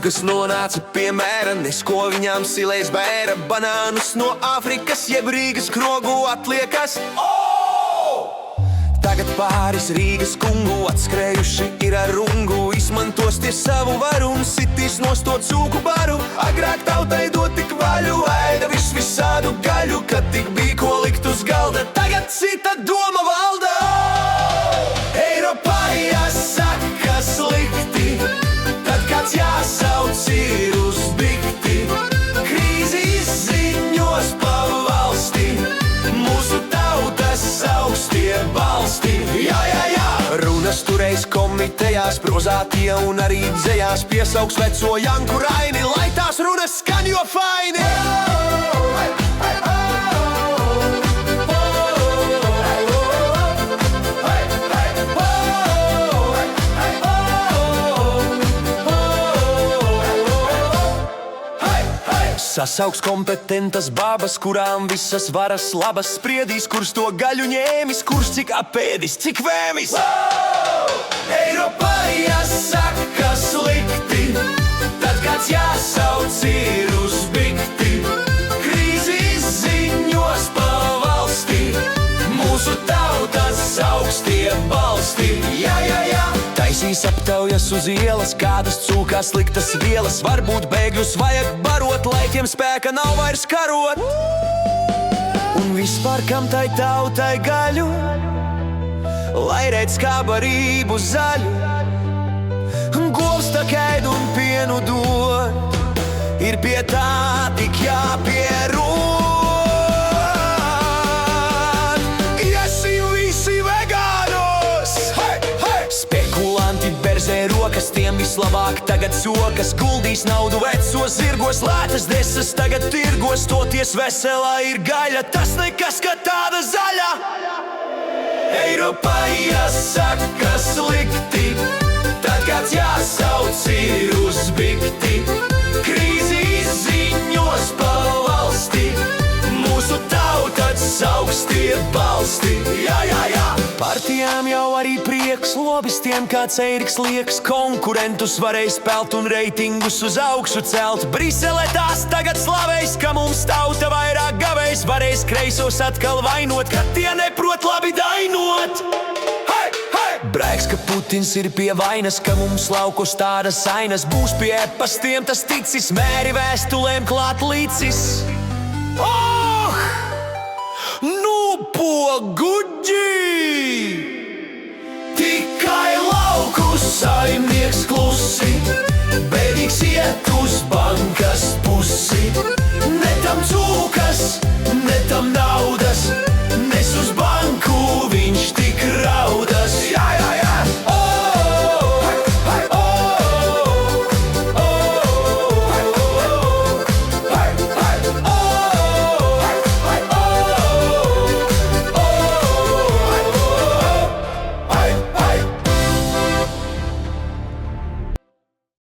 kas nonāca pie mēra, nes ko viņām silēs bēra. Banānus no Āfrikas, jeb Rīgas krogu atliekas. Tagad pāris Rīgas kungu atskrējuši ir ar rungu. Izmantos tie savu varu un sitīs nost to cūku baru. Agrāk tautai dot tik vaļu, ēda visādu gaļu, kad tik bija ko likt uz galda. Tagad cita doma valda. Eiropā jāsaka slikti, tad kāds jāsauc ir uz bikti. Krīzi izziņos pa valsti, mūsu tautas augstie balsti. Jā, jā, jā! Runas tureiz komitejās, prozā tie un arī dzejās. Piesauks veco Janku Raini, lai tās runas skan jo faini. Sasauks kompetentas babas, kurām visas varas labas. Spriedīs, kurs to gaļu ņēmis, kurs cik apēdis, cik vēmis. Eiropā jāsaka slikti, tad kāds jāsauc ir uz bikti. Krīzi izziņos pa valsti, mūsu tautas augstie balsti. Jā, jā, jā! Taisīs aptaujas uz ielas, kādas cūkās sliktas vielas. Varbūt bēgļus vajag barot, lai tiem spēka nav vairs karot. Un vispār kam tai tautai gaļu, lai redz kā barību zaļu. Govs tak ēd un pienu dod, ir pie tā tik jāpierod. Iesim visi vegānos! Spekulanti berzē rokas, tiem vislabāk tagad sokas. Guldīs naudu vecos zirgos, lētas desas tagad tirgos. Toties veselā ir gaļa, tas nekas, ka tāda zaļa. Eiropā jāsaka slikti, tad kāds jāsauc ir uz bikti. Krīzi izziņos pa valsti, mūsu tautas augstie balsti. Jā, jā, jā! Partijām jau arī prieks, lobistiem kāds Eiriks Liekas. Konkurentus varēs pelt un reitingus uz augšu celt. Brisele tās tagad slavēs, ka mums tauta vairāk gavējs. Varēs kreisos atkal vainot, ka tie neprot labi dainot. Hei, hei! Brēks, ka Putins ir pie vainas, ka mums laukos tādas ainas. Būs pie e-pastiem tas ticis, mēri vēstulēm klāt līdzis. Oh! Nu, poguģi! Tikai lauku saimnieks klusi, bēdīgs iet uz